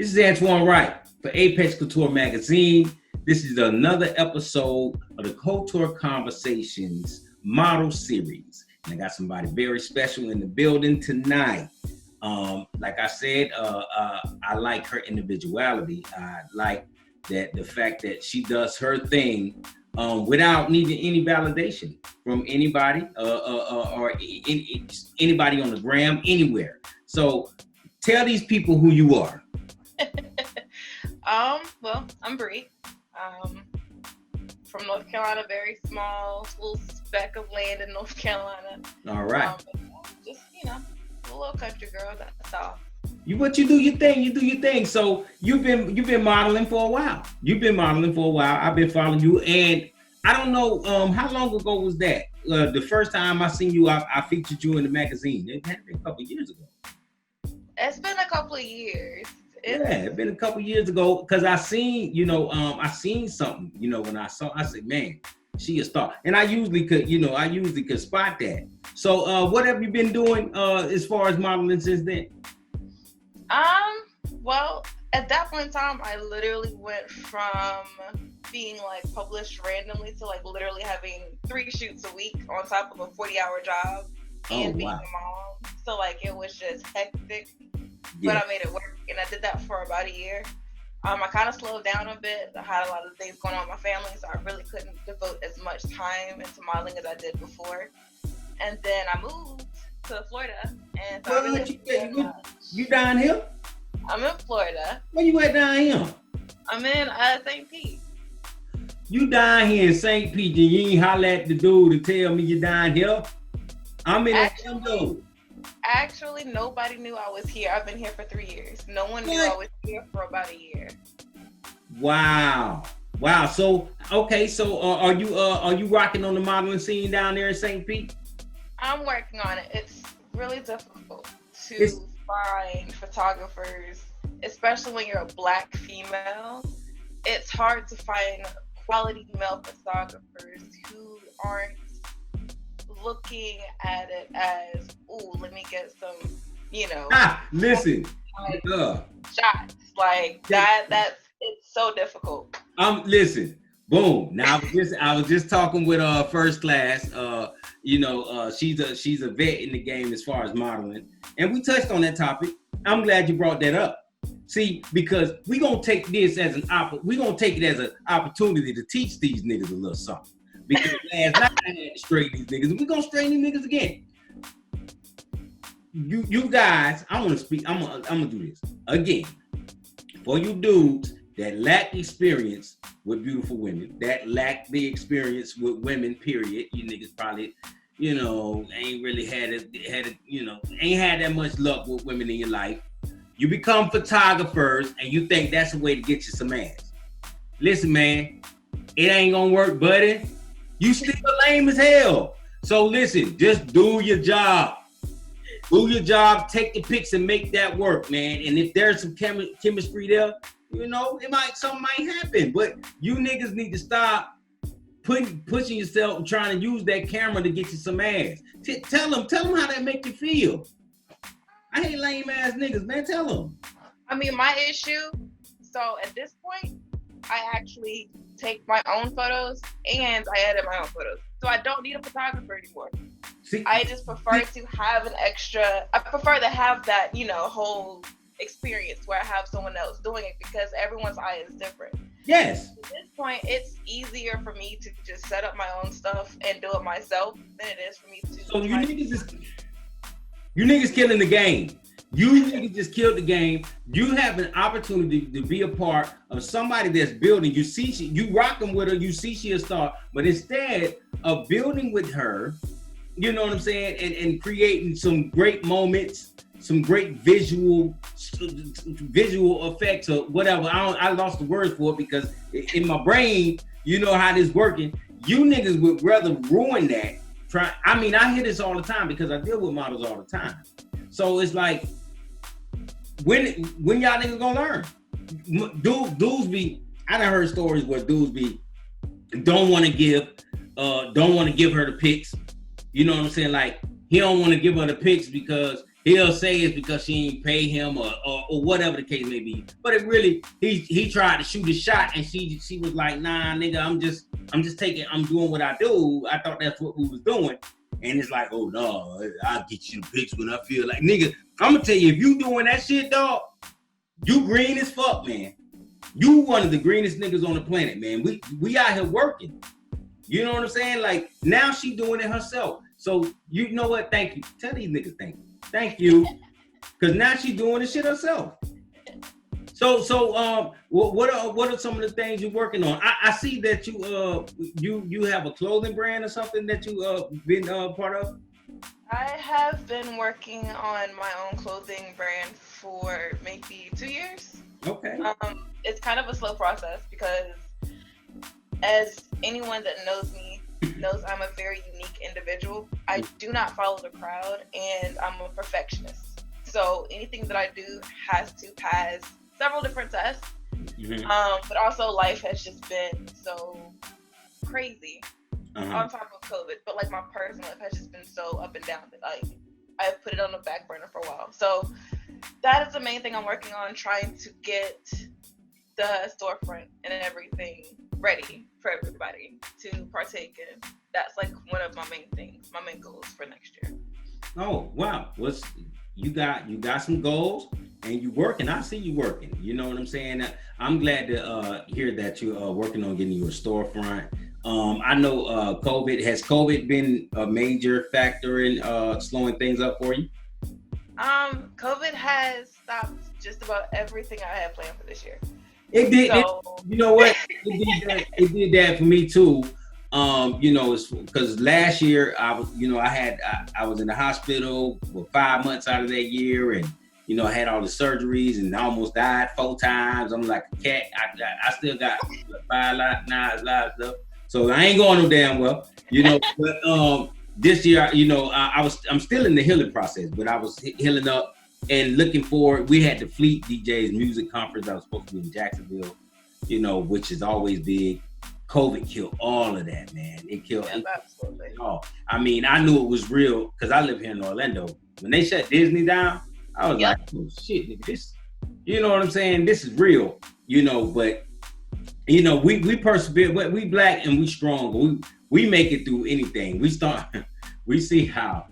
This is Antoine Wright for Apex Couture Magazine. This is another episode of the Coture Conversations model series. And I got somebody very special in the building tonight. Like I said, I like her individuality. I like that the fact that she does her thing without needing any validation from anybody or anybody on the gram, anywhere. So tell these people who you are. Well, I'm Brii. From North Carolina, very small little speck of land in North Carolina. All right. Just, a little country girl, that's all. You do your thing. So you've been modeling for a while. I've been following you, and I don't know how long ago was that? The first time I seen you, I featured you in the magazine. It had been a couple of years ago. It's been a couple of years. It's been a couple of years ago because I seen something, when I said, man, she a star. And I usually could spot that. So what have you been doing as far as modeling since then? Well, at that point in time, I literally went from being published randomly to literally having 3 shoots a week on top of a 40-hour job and being a mom. So it was just hectic. Yeah. But I made it work, and I did that for about a year. I kind of slowed down a bit. I had a lot of things going on in my family, so I really couldn't devote as much time into modeling as I did before. And then I moved to Florida, and so you down here? I'm in Florida. Where you at down here? I'm in St. Pete. You down here in St. Pete, and you ain't holler at the dude to tell me you down here? I'm in Orlando. Actually, nobody knew I was here. I've been here for 3 years. No one knew I was here for about a year. Wow. So, okay. So, are you rocking on the modeling scene down there in St. Pete? I'm working on it. It's really difficult to find photographers, especially when you're a Black female. It's hard to find quality male photographers who aren't looking at it as, ooh, let me get some, listen, shots that's it's so difficult. Listen, boom. Now I was just talking with First Class. She's a vet in the game as far as modeling, and we touched on that topic. I'm glad you brought that up. See, because we're gonna take this as an opportunity to teach these niggas a little something. Because last night I had to straighten these niggas, and we're gonna straighten these niggas again. You guys, I'm gonna do this again. For you dudes that lack experience with beautiful women, that lack the experience with women, period. You niggas probably, ain't really ain't had that much luck with women in your life. You become photographers and you think that's a way to get you some ass. Listen, man, it ain't gonna work, buddy. You still lame as hell. So listen, just do your job. Take the pics and make that work, man. And if there's some chemistry there, something might happen. But you niggas need to stop pushing yourself and trying to use that camera to get you some ass. Tell them how that make you feel. I hate lame ass niggas, man. Tell them. I mean, my issue. So at this point, I actually take my own photos and I edit my own photos. So I don't need a photographer anymore. I just prefer to have I prefer to have that, whole experience where I have someone else doing it because everyone's eye is different. Yes. At this point, it's easier for me to just set up my own stuff and do it myself than it is for me to. So you niggas killing the game. You niggas just killed the game. You have an opportunity to be a part of somebody that's building. You see, you rocking with her. You see she a star. But instead of building with her, you know what I'm saying, and creating some great moments, some great visual effects or whatever. I lost the words for it because in my brain, you know how this working. You niggas would rather ruin that. I hear this all the time because I deal with models all the time. So it's like, when y'all niggas gonna learn? Dudes be, I done heard stories where dudes don't want to give her the pics. You know what I'm saying? Like, he don't want to give her the pics because he'll say it's because she ain't pay him or whatever the case may be. But it really, he tried to shoot a shot and she was like, nah, nigga, I'm just I'm doing what I do. I thought that's what we was doing. And it's like, oh no, I'll get you the pics when I feel like, nigga, I'm gonna tell you, if you doing that shit, dog, you green as fuck, man. You one of the greenest niggas on the planet, man. We out here working. You know what I'm saying? Like, now she doing it herself. So, you know what? Thank you. Tell these niggas thank you. Thank you. Because now she doing the shit herself. So, what are some of the things you're working on? I see that you have a clothing brand or something that you been part of. I have been working on my own clothing brand for maybe 2 years. Okay. It's kind of a slow process because, as anyone that knows me knows, I'm a very unique individual. I do not follow the crowd, and I'm a perfectionist. So anything that I do has to pass several different tests. Mm-hmm. But also life has just been so crazy on top of COVID. But like my personal life has just been so up and down that I've put it on the back burner for a while. So that is the main thing I'm working on, trying to get the storefront and everything ready for everybody to partake in. That's like one of my main things, my main goals for next year. Oh wow, you got some goals and you working. I see you working. You know what I'm saying? I'm glad to hear that you're working on getting you a storefront. I know has COVID been a major factor in slowing things up for you? COVID has stopped just about everything I had planned for this year. It did. So, you know what? It did that for me too. It's because last year I was in the hospital for 5 months out of that year, and I had all the surgeries and almost died 4 times. I'm like a cat. I still got 5 lives left, so I ain't going no damn well, But this year, I'm still in the healing process, but I was healing up and looking forward. We had the Fleet DJs music conference. I was supposed to be in Jacksonville, which is always big. COVID killed all of that, man. It killed absolutely. Oh, I mean, I knew it was real because I live here in Orlando. When they shut Disney down, I was like, oh shit, nigga, this, you know what I'm saying? This is real, but we persevere. We Black and we strong. We make it through anything. We see how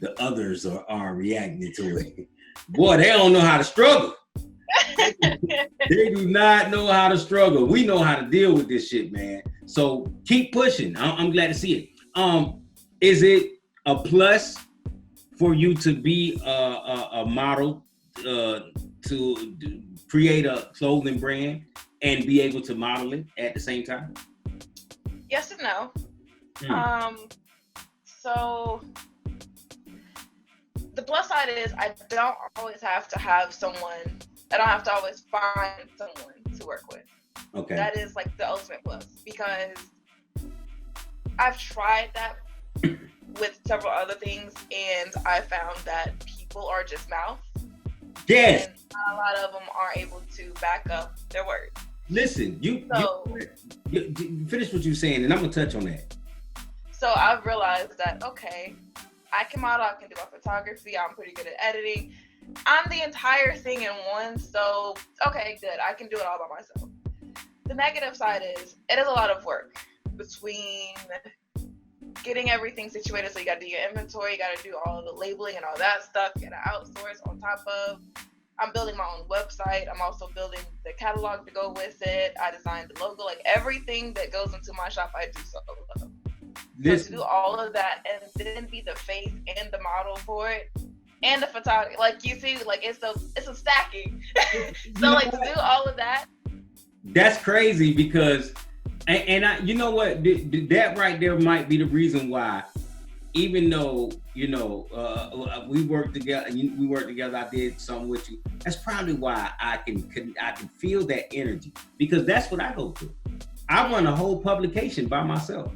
the others are reacting to it. Boy, they don't know how to struggle. They do not know how to struggle. We know how to deal with this shit, man. So keep pushing. I'm glad to see it. Is it a plus for you to be a model, to create a clothing brand and be able to model it at the same time? Yes and no. So the plus side is I don't always have to have someone. I don't have to always find someone to work with. Okay. That is like the ultimate plus, because I've tried that with several other things, and I found that people are just mouth. Yes. And not a lot of them are able to back up their words. Listen, you finish what you're saying, and I'm gonna touch on that. So I've realized that, okay, I can model, I can do my photography, I'm pretty good at editing. I'm the entire thing in one, so okay, good. I can do it all by myself. The negative side is it is a lot of work between getting everything situated. So you got to do your inventory, you got to do all the labeling and all that stuff. You got to outsource on top of. I'm building my own website. I'm also building the catalog to go with it. I designed the logo, like everything that goes into my shop, I do solo. So to do all of that and then be the face and the model for it. And the photography, like you see, like it's a stacking. So like to do all of that. That's crazy because, and I, you know what, that right there might be the reason why, even though we work together. I did something with you. That's probably why I can feel that energy, because that's what I go through. I run a whole publication by myself.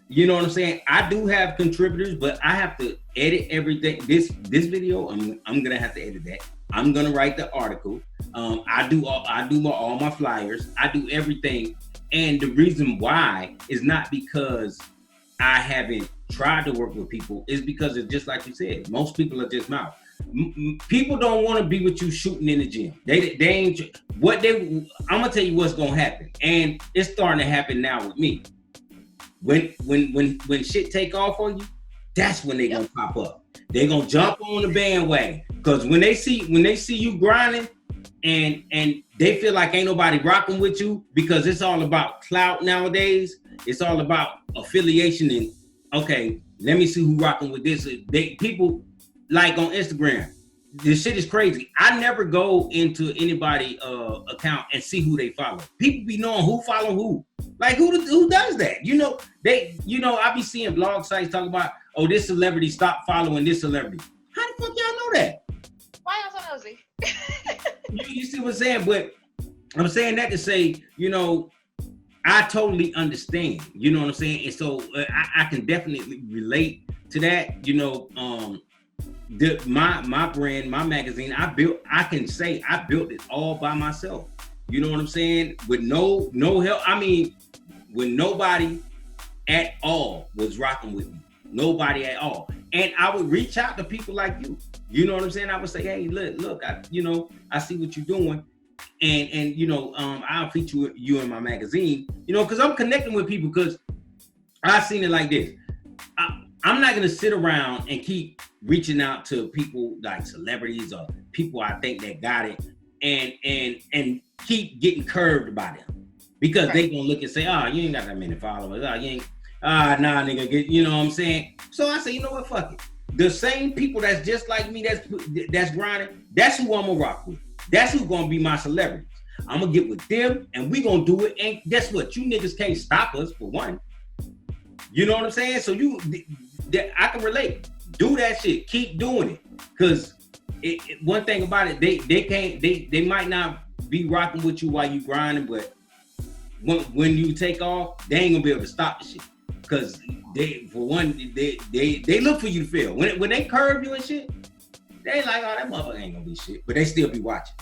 You know what I'm saying? I do have contributors, but I have to edit everything. This video, I'm gonna have to edit that. I'm gonna write the article. I do all my flyers. I do everything, and the reason why is not because I haven't tried to work with people is because it's just like you said. Most people are just mouth. People don't want to be with you shooting in the gym. They ain't what they. I'm gonna tell you what's gonna happen, and it's starting to happen now with me. When shit take off on you, that's when they gonna pop up. They gonna jump on the bandwagon because when they see you grinding, and they feel like ain't nobody rocking with you because it's all about clout nowadays. It's all about affiliation and okay, let me see who rocking with this. People like on Instagram. This shit is crazy. I never go into anybody account and see who they follow. People be knowing who follow who. Like who does that? I be seeing blog sites talking about, oh, this celebrity stopped following this celebrity. How the fuck y'all know that? Why y'all so nosy? You see what I'm saying? But I'm saying that to say, I totally understand. You know what I'm saying? And so I can definitely relate to that. My brand, my magazine, I can say I built it all by myself. You know what I'm saying? With no help. I mean, when nobody at all was rocking with me. Nobody at all. And I would reach out to people like you. You know what I'm saying? I would say, hey, look, I see what you're doing. And I'll feature you in my magazine, because I'm connecting with people because I've seen it like this. I'm not going to sit around and keep reaching out to people like celebrities or people I think that got it and keep getting curved by them because they going to look and say, oh, you ain't got that many followers. Oh, you ain't, nah, nigga, you know what I'm saying? So I say, you know what, fuck it. The same people that's just like me, that's grinding, that's who I'm going to rock with. That's who's going to be my celebrities. I'm going to get with them and we going to do it. And guess what? You niggas can't stop us for one. You know what I'm saying? So I can relate. Do that shit. Keep doing it. Because one thing about it, they might not be rocking with you while you grinding, but when you take off, they ain't gonna be able to stop the shit. Because they look for you to fail. When they curve you and shit, they like, oh, that motherfucker ain't gonna be shit. But they still be watching.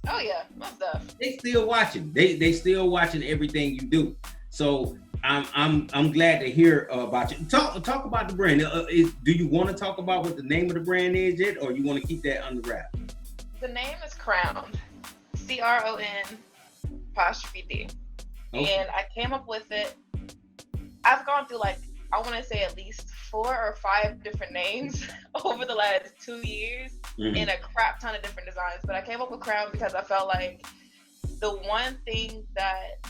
Oh yeah, my stuff. They still watching. They still watching everything you do. So I'm glad to hear about you. Talk about the brand. Do you want to talk about what the name of the brand is yet, or you want to keep that under wraps? The name is Crowned, CRON''D. Okay. And I came up with it. I've gone through I want to say at least 4 or 5 different names over the last 2 years in a crap ton of different designs. But I came up with Crown because I felt like the one thing that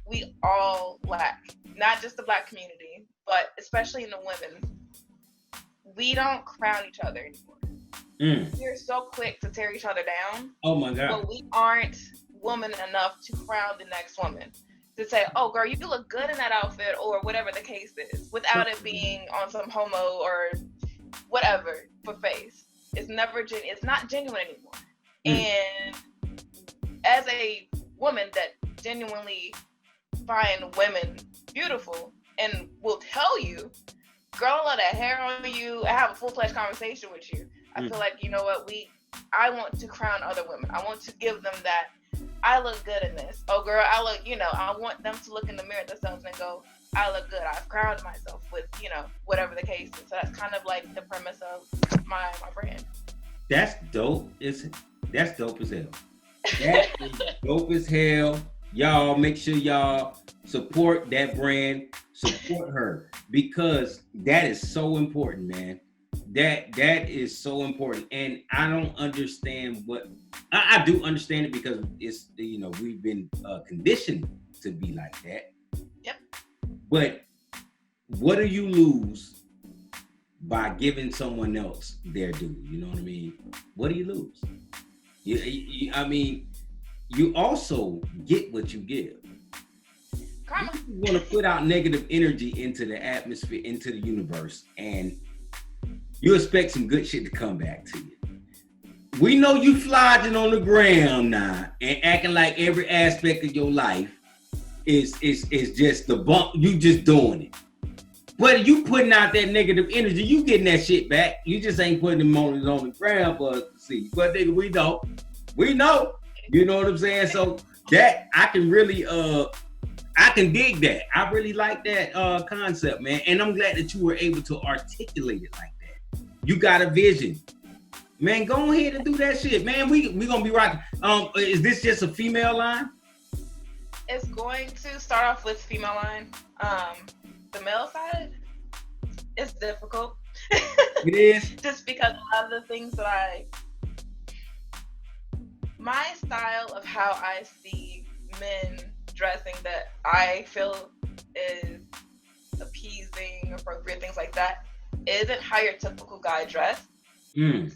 we all lack, not just the Black community, but especially in the women, we don't crown each other anymore. We're so quick to tear each other down. Oh my God. But we aren't woman enough to crown the next woman. To say, oh girl, you look good in that outfit, or whatever the case is, without it being on some homo or whatever for face. It's not genuine anymore. And as a woman that genuinely find women beautiful and will tell you, girl, I love that hair on you, I have a full-fledged conversation with you. I feel like, you know what, I want to crown other women. I want to give them that, I look good in this. Oh girl, I want them to look in the mirror at themselves and go, I look good. I've crowned myself with, whatever the case is. So that's kind of like the premise of my brand. That's dope. That's dope as hell. That is dope as hell. Y'all make sure y'all support that brand, support her, because that is so important, man. That is so important. And I don't understand I do understand it because it's, we've been conditioned to be like that. Yep. But what do you lose by giving someone else their due? You know what I mean? What do you lose? You also get what you give. Karma. You want to put out negative energy into the atmosphere, into the universe, and you expect some good shit to come back to you. We know you flogging on the ground now and acting like every aspect of your life is just the bump. You just doing it. But you putting out that negative energy, you getting that shit back. You just ain't putting them on the ground for us to see. But nigga, we know. You know what I'm saying? So that I can really I can dig that. I really like that concept, man. And I'm glad that you were able to articulate it like that. You got a vision. Man, go ahead and do that shit. Man, we gonna be rocking. Is this just a female line? It's going to start off with female line. The male side, it's difficult. It is. Just because a lot of the things that my style of how I see men dressing that I feel is appeasing, appropriate, things like that, isn't how your typical guy dress.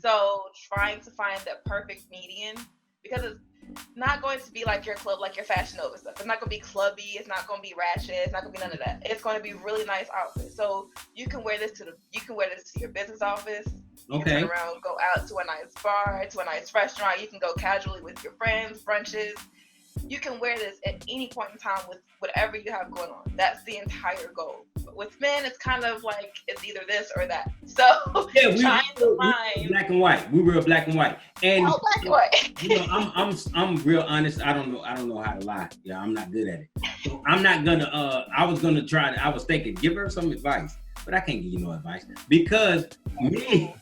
So trying to find that perfect median, because it's not going to be like your club, like your Fashion Nova stuff. It's not going to be clubby. It's not going to be ratchet. It's not going to be none of that. It's going to be really nice outfits. So you can wear this to your business office. You can turn around, go out to a nice bar, to a nice restaurant. You can go casually with your friends, brunches. You can wear this at any point in time with whatever you have going on. That's the entire goal. But with men, it's kind of like it's either this or that. So yeah, we black and white. We were black and white. And black and white. You know, I'm real honest. I don't know how to lie. Yeah, I'm not good at it. So I'm not gonna. I was gonna try. I was thinking, give her some advice, but I can't give you no advice because me.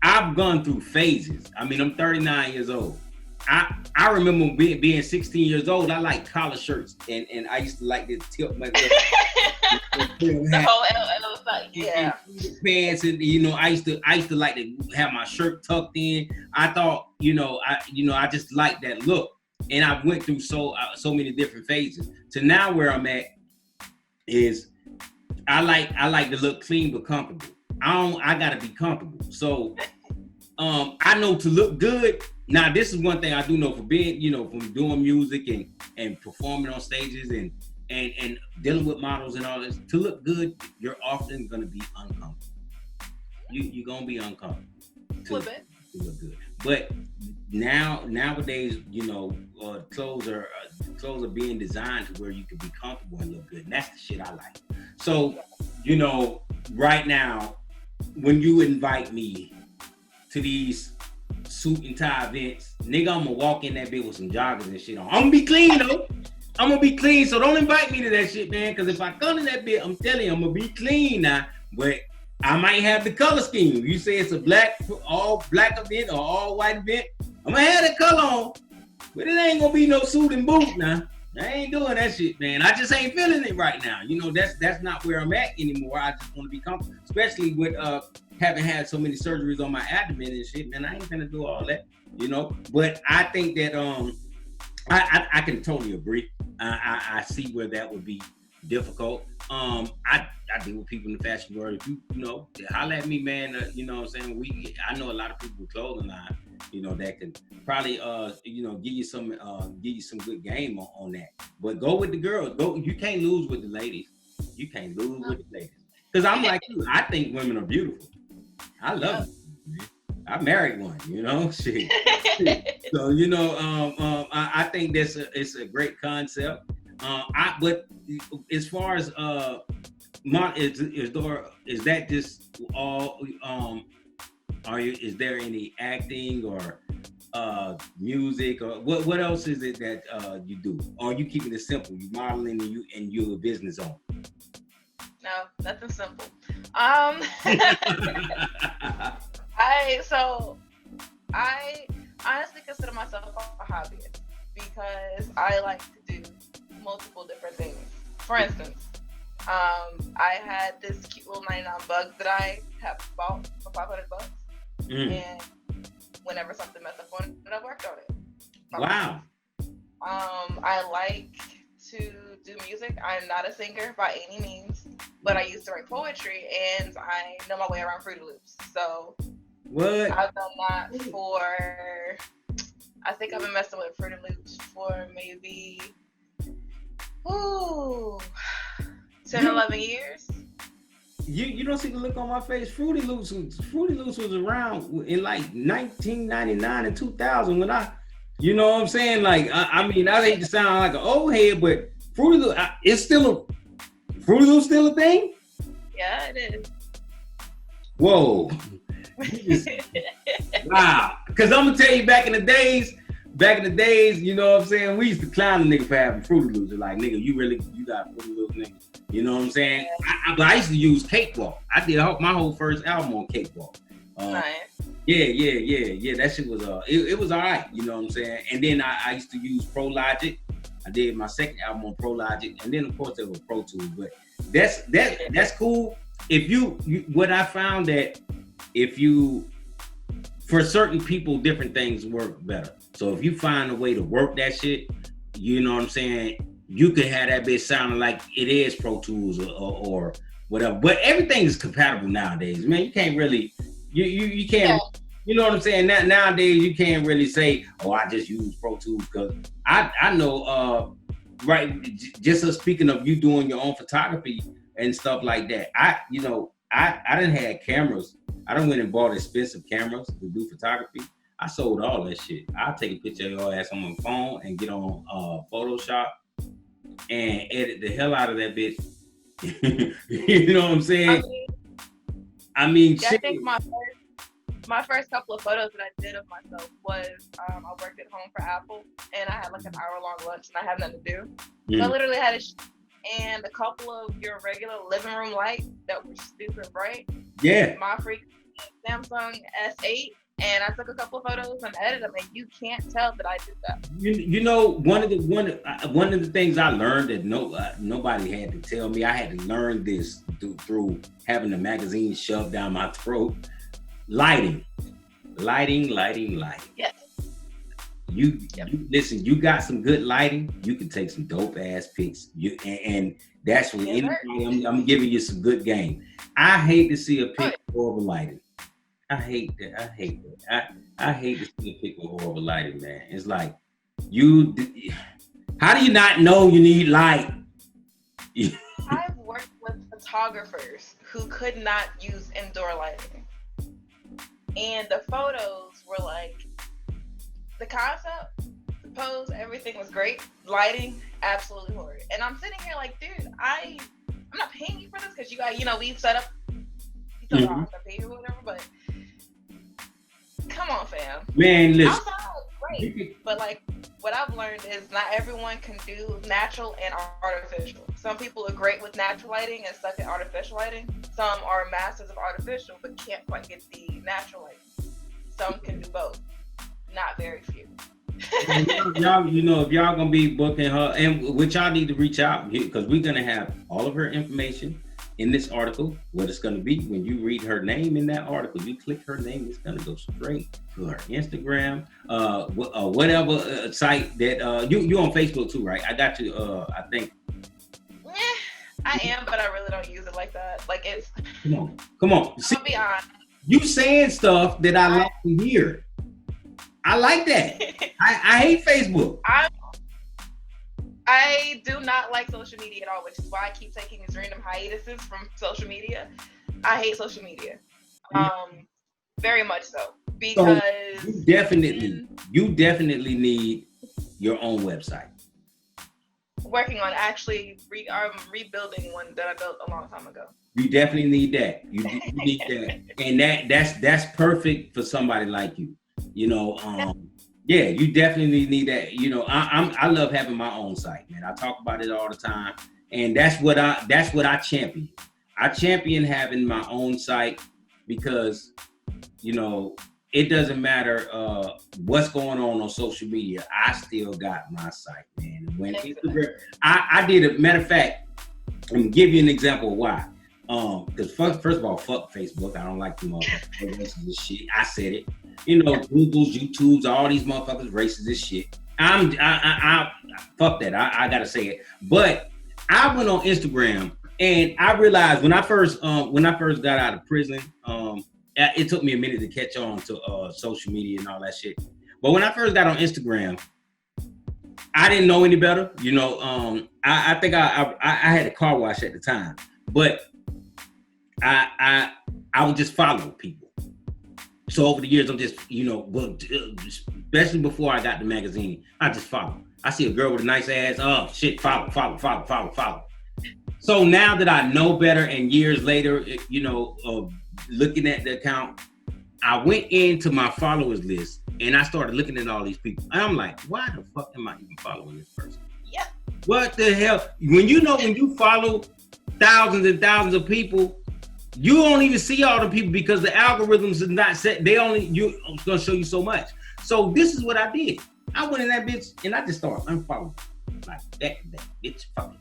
I've gone through phases. I mean, I'm 39 years old. I remember being 16 years old. I like collar shirts, and I used to like to tip my the whole L side, yeah. Pants, and you know, I used to like to have my shirt tucked in. I thought, I just liked that look, and I went through so many different phases. To now where I'm at is I like to look clean but comfortable. I gotta be comfortable. So I know to look good. Now, this is one thing I do know for being, from doing music and performing on stages and dealing with models and all this. To look good, you're often going to be uncomfortable. You're going to be uncomfortable to look good. But nowadays, clothes are being designed to where you can be comfortable and look good. And that's the shit I like. So, right now, when you invite me to these suit and tie events, nigga, I'm gonna walk in that bitch with some joggers and shit on. I'm gonna be clean though. I'm gonna be clean, so don't invite me to that shit, man. Cause if I come to that bitch, I'm telling you, I'm gonna be clean now. But I might have the color scheme. You say it's a all black event or all white event, I'm gonna have that color on. But it ain't gonna be no suit and boot now. I ain't doing that shit, man. I just ain't feeling it right now. That's not where I'm at anymore. I just want to be comfortable, especially with having had so many surgeries on my abdomen and shit, man. I ain't gonna do all that, But I think that I can totally agree. I see where that would be difficult. I deal with people in the fashion world. If you holler at me, man. You know what I'm saying? I know a lot of people with clothing line, that can probably give you some good game on that. But go with the girls. You can't lose with the ladies. You can't lose with the ladies. Because I'm like you. I think women are beautiful. I love them. I married one, shit. So, I think it's a great concept. But as far as is that just all? Is there any acting or music or what else is it that you do? Or are you keeping it simple? You modeling and you're a business owner? No, nothing simple. I honestly consider myself a hobbyist because I like to do multiple different things. For instance, I had this cute little 99 bug that I have bought for $500, and whenever something messed up on it, I worked on it. Wow. I like to do music. I'm not a singer by any means, but I used to write poetry and I know my way around Fruity Loops. So what? I've done that I think I've been messing with Fruity Loops for maybe 10, 11 years. You don't see the look on my face. Fruity Loops was around in like 1999 and 2000 when you know what I'm saying? Like, I mean, I hate to sound like an old head, but Fruity Loops, Fruity Loops still a thing? Yeah, it is. Whoa. Wow. Because I'm going to tell you, back in the days, back in the days, you know what I'm saying? We used to clown a nigga for having Fruity Loops. Like, nigga, you got Fruity Loops, nigga. You know what I'm saying? But I used to use Cakewalk. I did my whole first album on Cakewalk. Nice. Yeah. That shit was it was all right. You know what I'm saying? And then I used to use Pro Logic. I did my second album on Pro Logic, and then of course there was Pro Tools. But that's cool. If you what I found that if you for certain people different things work better. So if you find a way to work that shit, you know what I'm saying, you could have that bitch sounding like it is Pro Tools or whatever. But everything is compatible nowadays, man. You can't really you can't. You know what I'm saying? Nowadays, you can't really say, "Oh, I just use Pro Tools," because I know, right? Just speaking of you doing your own photography and stuff like that, I done had cameras. I done went and bought expensive cameras to do photography. I sold all that shit. I'll take a picture of your ass on my phone and get on Photoshop and edit the hell out of that bitch. You know what I'm saying? I mean, yeah, shit. I think my first couple of photos that I did of myself was I worked at home for Apple, and I had like an hour-long lunch, and I had nothing to do. So I literally had and a couple of your regular living room lights that were stupid bright. Yeah. My freak Samsung S8, and I took a couple of photos and edited them, and you can't tell that I did that. You know, one of the things I learned that nobody had to tell me. I had to learn this through having the magazine shoved down my throat. Lighting. Yes. You listen. You got some good lighting. You can take some dope ass pics. And that's what anybody. I'm giving you some good game. I hate to see a pic of horrible lighting. I hate that. I hate to see a pic of horrible lighting, man. It's like how do you not know you need light? I've worked with photographers who could not use indoor lighting. And the photos were like, the concept, the pose, everything was great. Lighting, absolutely horrid. And I'm sitting here like, dude, I'm not paying you for this because you got, we've set up, you told I'm gonna pay you or whatever, but come on, fam. Man, listen. Outside was great, but like, what I've learned is not everyone can do natural and artificial. Some people are great with natural lighting and suck at artificial lighting. Some are masters of artificial but can't quite get the natural lighting. Some can do both. Not very few. Y'all, if y'all gonna be booking her, and which y'all need to reach out because we're gonna have all of her information in this article. What it's gonna be when you read her name in that article, you click her name, it's gonna go straight to her Instagram, whatever site that you on Facebook too, right? I got you. I think. I am, but I really don't use it like that. Like it's. Come on. See, I'll be honest. You saying stuff that I like to hear. I like that. I hate Facebook. I do not like social media at all, which is why I keep taking these random hiatuses from social media. I hate social media. Very much so. Because so you definitely need your own website. Working on actually rebuilding one that I built a long time ago. You definitely need that. You need that. And that's perfect for somebody like you. Yeah, you definitely need that. I love having my own site, man. I talk about it all the time. And that's what I champion. I champion having my own site because, it doesn't matter what's going on social media. I still got my site, man. When Instagram, I did a matter of fact, I'm gonna give you an example of why. Because first of all, fuck Facebook. I don't like them racist as shit. I said it. Google's, YouTube's, all these motherfuckers racist as shit. I fuck that. I gotta say it. But I went on Instagram and I realized when I first got out of prison, it took me a minute to catch on to social media and all that shit. But when I first got on Instagram, I didn't know any better. I think I had a car wash at the time, but I would just follow people. So over the years, I'm just, especially before I got the magazine, I just follow. I see a girl with a nice ass, oh shit, follow. So now that I know better and years later, looking at the account, I went into my followers list And I started looking at all these people. And I'm like, why the fuck am I even following this person? Yep. What the hell? When you follow thousands and thousands of people, you don't even see all the people because the algorithms is not set. It's gonna show you so much. So this is what I did. I went in that bitch and I just started unfollowing. Like that bitch fucking.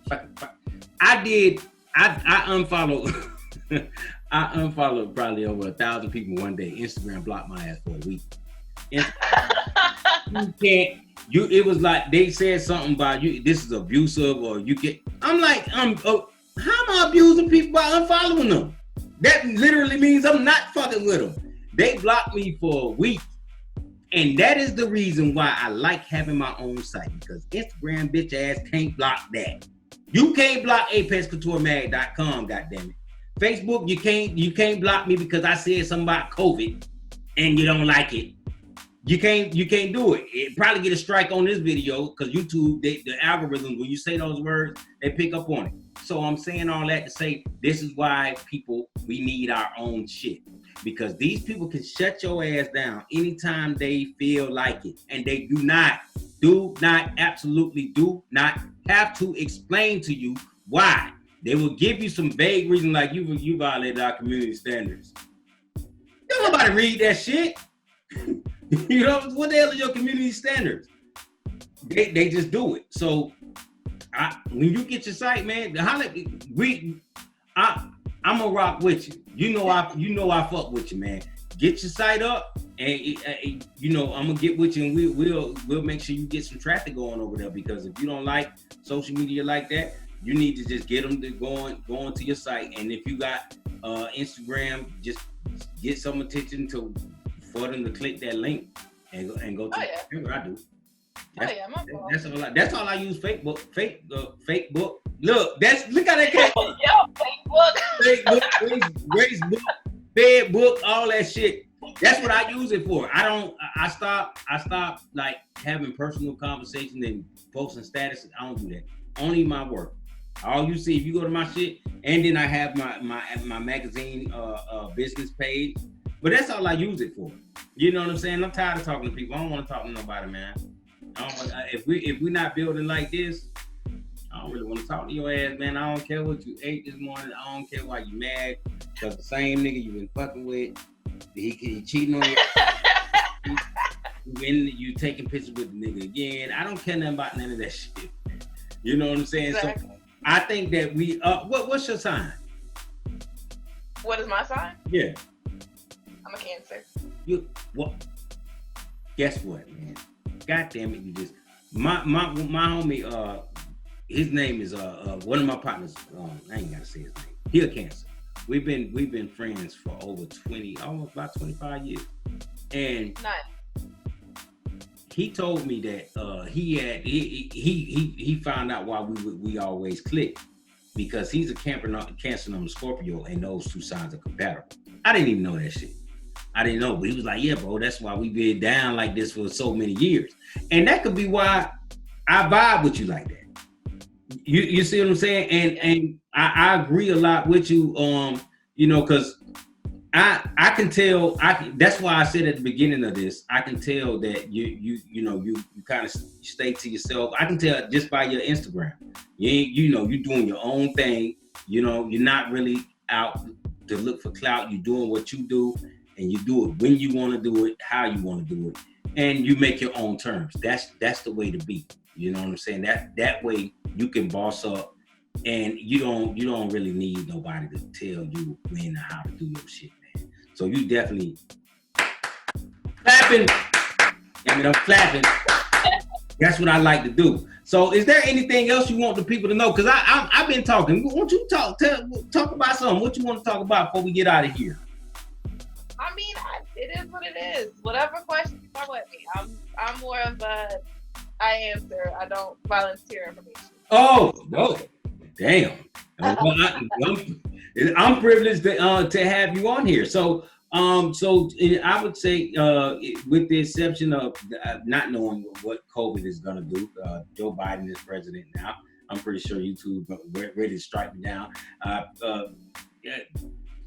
I unfollowed I unfollowed probably over 1,000 people one day. Instagram blocked my ass for a week. It was like they said something about you, this is abusive, or you get. I'm like, how am I abusing people by unfollowing them? That literally means I'm not fucking with them. They blocked me for a week. And that is the reason why I like having my own site, because Instagram bitch ass can't block that. You can't block apexcouturemag.com, goddammit. Facebook, you can't block me because I said something about COVID and you don't like it. You can't do it. It probably get a strike on this video because YouTube, the algorithms, when you say those words, they pick up on it. So I'm saying all that to say this is why we need our own shit. Because these people can shut your ass down anytime they feel like it. And they absolutely do not have to explain to you why. They will give you some vague reason like you violated our community standards. Don't nobody read that shit. You know, what the hell are your community standards? They just do it. So when you get your site, man, I'm gonna rock with you. You know I fuck with you, man. Get your site up, and I'm gonna get with you, and we'll make sure you get some traffic going over there. Because if you don't like social media like that, you need to just get them to go to your site. And if you got Instagram, just get some attention for them to click that link and go to whatever I do. That's all I use. Facebook. Look how that came. Facebook, Facebook, all that shit. That's what I use it for. I stopped like having personal conversations and posting statuses. I don't do that. Only my work. All you see, if you go to my shit, and then I have my magazine business page. But that's all I use it for. You know what I'm saying? I'm tired of talking to people. I don't want to talk to nobody, man. If we're not building like this, I don't really want to talk to your ass, man. I don't care what you ate this morning. I don't care why you mad. Because the same nigga you been fucking with, he cheating on you. You taking pictures with the nigga again. I don't care nothing about none of that shit. You know what I'm saying? Exactly. So I think that we what's your sign? What is my sign? Yeah. I'm a Cancer. Guess what, man? God damn it, you just my homie, his name is one of my partners. I ain't gotta say his name. He a Cancer. We've been friends for over 20, almost about 25 years. And nice. He told me that he found out why we always click, because he's a Cancer number Scorpio, and those two signs are compatible. I didn't even know that shit. I didn't know, but he was like, yeah, bro, that's why we've been down like this for so many years. And that could be why I vibe with you like that. You see what I'm saying? And I agree a lot with you, because I can tell, that's why I said at the beginning of this, I can tell that you kind of stay to yourself. I can tell just by your Instagram. You're doing your own thing. You're not really out to look for clout. You're doing what you do, and you do it when you want to do it, how you want to do it, and you make your own terms. That's the way to be. You know what I'm saying? That way you can boss up, and you don't really need nobody to tell you when and how to do your shit, man. So you definitely clapping. I'm clapping. That's what I like to do. So is there anything else you want the people to know? Because I've been talking. Won't you talk about something? What you want to talk about before we get out of here? I mean, it is what it is. Whatever questions you throw at me, I'm more of I answer. I don't volunteer information. Oh no, damn! I'm privileged to have you on here. So I would say, with the exception of not knowing what COVID is going to do, Joe Biden is president now. I'm pretty sure YouTube ready to strike me down. I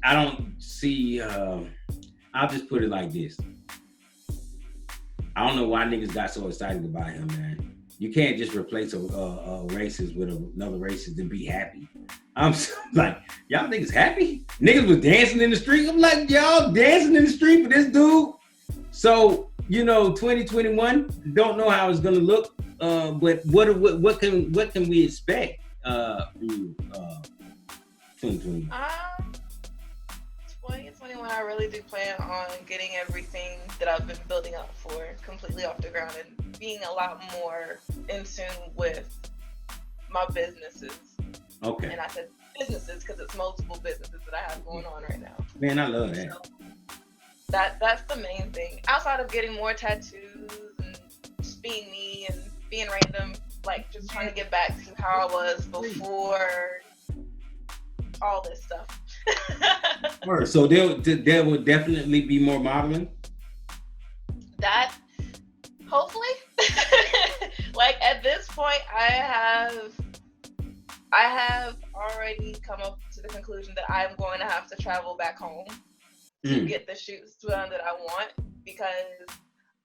don't see. I'll just put it like this: I don't know why niggas got so excited about him, man. You can't just replace a racist with another racist and be happy. I'm like, y'all niggas happy? Niggas was dancing in the street. I'm like, y'all dancing in the street for this dude? So, 2021, don't know how it's gonna look. But what can we expect from you, 2021? 2021, I really do plan on getting everything that I've been building up for completely off the ground and being a lot more in tune with my businesses. Okay. And I said businesses because it's multiple businesses that I have going on right now. Man, I love that. So that's the main thing. Outside of getting more tattoos and just being me and being random, like just trying to get back to how I was before all this stuff. So there will definitely be more modeling? That, hopefully. Like at this point, I have already come up to the conclusion that I'm going to have to travel back home to get the shoots done that I want, because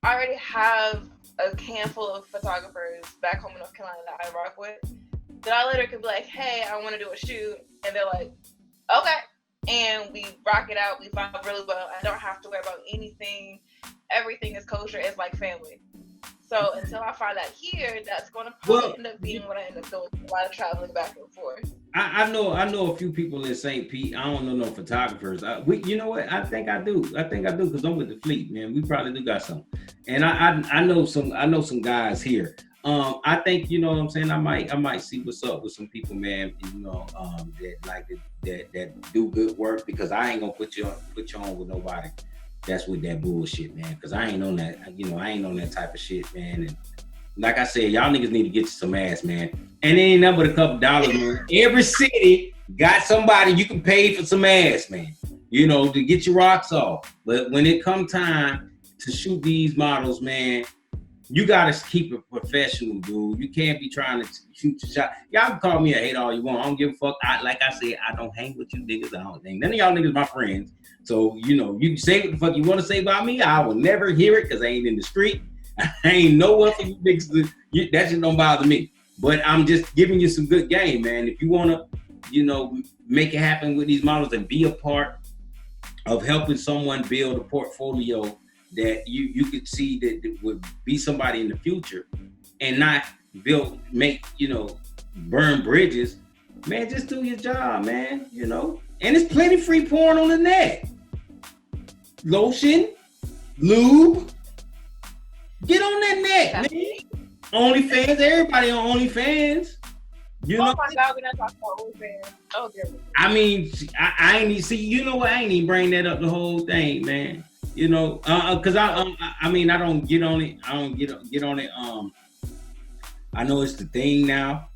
I already have a handful of photographers back home in North Carolina that I rock with, that I later could be like, hey, I want to do a shoot, and they're like, okay, and we rock it out, we vibe really well, I don't have to worry about anything, everything is kosher, it's like family. So until I find that here, that's going to probably end up being what I end up doing, a lot of traveling back and forth. I know a few people in St. Pete. I don't know no photographers. You know what? I think I do because I'm with the fleet, man. We probably do got some, and I know some guys here. I think, you know what I'm saying, I might see what's up with some people, man. That do good work, because I ain't gonna put you on with nobody that's with that bullshit, man. Because I ain't on that. I ain't on that type of shit, man. And like I said, y'all niggas need to get you some ass, man. And it ain't nothing but a couple dollars, man. Every city got somebody you can pay for some ass, man. To get your rocks off. But when it come time to shoot these models, man, you gotta keep it professional, dude. You can't be trying to shoot your shot. Y'all can call me a hater all you want. I don't give a fuck. Like I said, I don't hang with you niggas. I don't hang. None of y'all niggas my friends. So, you can say what the fuck you want to say about me. I will never hear it because I ain't in the street. I ain't nowhere for you niggas. That shit don't bother me. But I'm just giving you some good game, man. If you want to, make it happen with these models and be a part of helping someone build a portfolio that you could see that would be somebody in the future, and not burn bridges, man, just do your job, man, And there's plenty free porn on the net. Lotion, lube. Get on that net, man. OnlyFans, everybody on OnlyFans. Oh my God, we're not talking about OnlyFans. Oh, dear. I mean, I ain't even see. You know what? I ain't even bring that up the whole thing, man. Because I mean, I don't get on it. I don't get on it. I know it's the thing now.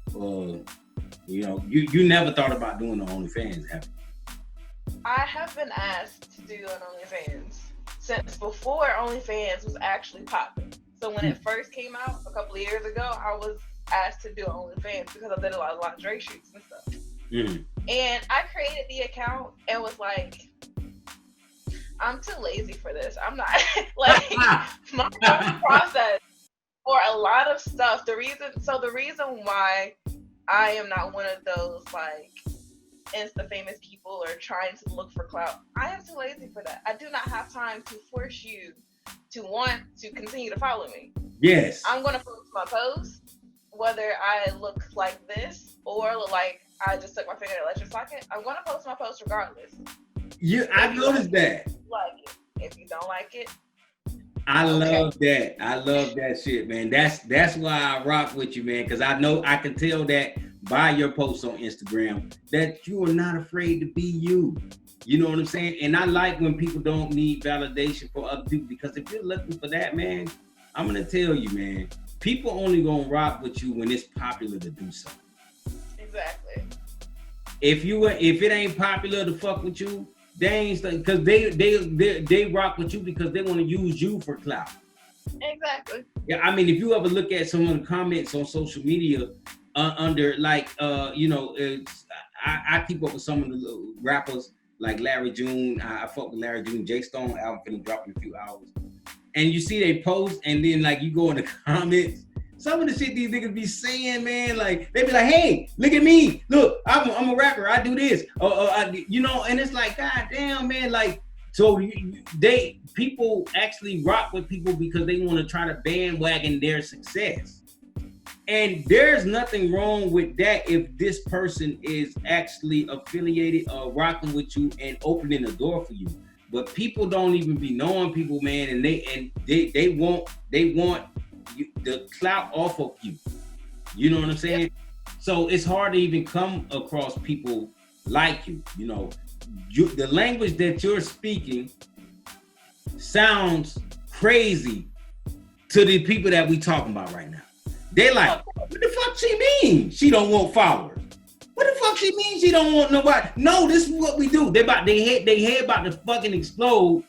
You never thought about doing the OnlyFans, have you? I have been asked to do an OnlyFans since before OnlyFans was actually popping. So when it first came out a couple of years ago, I was asked to do an OnlyFans because I did a lot of lingerie shoots and stuff. And I created the account and was like, I'm too lazy for this. I'm not like my process for a lot of stuff. The reason why I am not one of those like Insta famous people or trying to look for clout, I am too lazy for that. I do not have time to force you to want to continue to follow me. Yes. I'm gonna post my post, whether I look like this or look like I just took my finger in an electric socket. I'm gonna post my post regardless. I noticed that. Like it. If you don't like it, I love that. I love that shit, man. That's why I rock with you, man. Because I can tell that by your posts on Instagram that you are not afraid to be you. You know what I'm saying? And I like when people don't need validation for other people, because if you're looking for that, man, I'm gonna tell you, man, people only gonna rock with you when it's popular to do something. Exactly. If it ain't popular to fuck with you, they ain't, because they rock with you because they want to use you for clout. Exactly. Yeah, I mean, if you ever look at some of the comments on social media under like I keep up with some of the rappers like Larry June. I fuck with Larry June. J Stone album finna drop in a few hours. and you see they post, and then like you go in the comments. Some of the shit these niggas be saying, man, like they be like, "Hey, look at me! Look, I'm a rapper. I do this, you know." And it's like, God damn, man, like, so people actually rock with people because they want to try to bandwagon their success, and there's nothing wrong with that if this person is actually affiliated or rocking with you and opening the door for you. But people don't even be knowing people, man, and they want the clout off of you. You know what I'm saying? Yep. So it's hard to even come across people like you. You know, the language that you're speaking sounds crazy to the people that we talking about right now. They like, what the fuck she mean? She don't want followers. What the fuck she mean? She don't want nobody. No, this is what we do. They head about to fucking explode,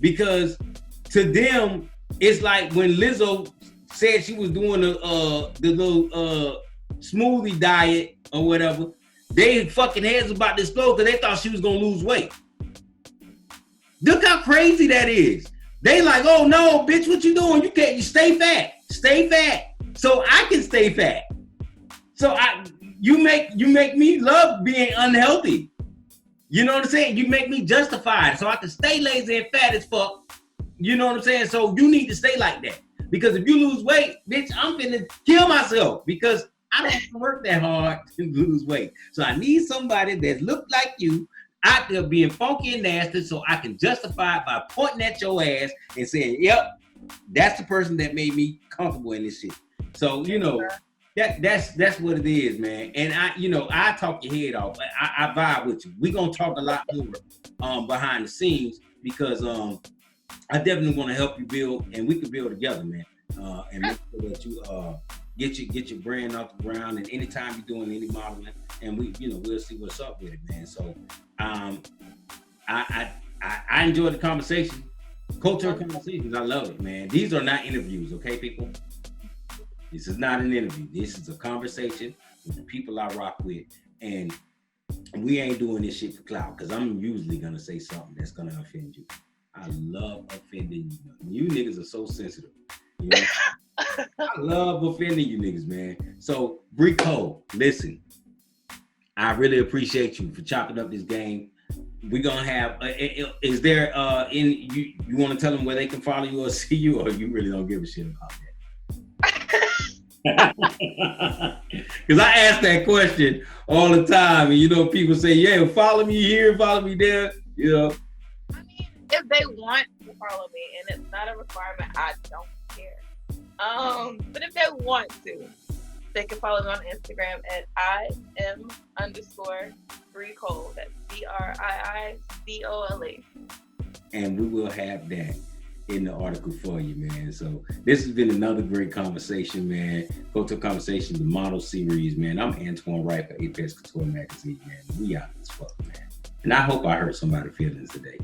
because to them it's like when Lizzo said she was doing the little smoothie diet or whatever. They fucking heads about to explode because they thought she was gonna lose weight. Look how crazy that is. They like, oh no, bitch, what you doing? You stay fat, so I can stay fat. So you make me love being unhealthy. You know what I'm saying? You make me justified so I can stay lazy and fat as fuck. You know what I'm saying? So you need to stay like that. Because if you lose weight, bitch, I'm finna kill myself because I don't work that hard to lose weight. So I need somebody that look like you out there being funky and nasty so I can justify it by pointing at your ass and saying, yep, that's the person that made me comfortable in this shit. So, you know, that's what it is, man. And I talk your head off. I vibe with you. We're gonna talk a lot more behind the scenes because I definitely want to help you build, and we can build together, man. And make sure that you get your brand off the ground. And anytime you're doing any modeling, and we'll see what's up with it, man. So I enjoyed the conversation. Culture conversations, I love it, man. These are not interviews, okay, people? This is not an interview. This is a conversation with the people I rock with, and we ain't doing this shit for clout, because I'm usually gonna say something that's gonna offend you. I love offending you. You niggas are so sensitive. You know? I love offending you niggas, man. So, Brii Cole, listen, I really appreciate you for chopping up this game. We're gonna have. Is there you want to tell them where they can follow you or see you, or you really don't give a shit about that? Because I ask that question all the time, and people say, "Yeah, follow me here, follow me there." I mean, if they want to follow me, and it's not a requirement, I don't care. But if they want to, they can follow me on Instagram at @im_Brii Cole. That's BRIICOLE. And we will have that in the article for you, man. So this has been another great conversation, man. Couture Conversation, the model series, man. I'm Antoine Wright for Apex Couture Magazine, man. We out as fuck, man. And I hope I hurt somebody's feelings today.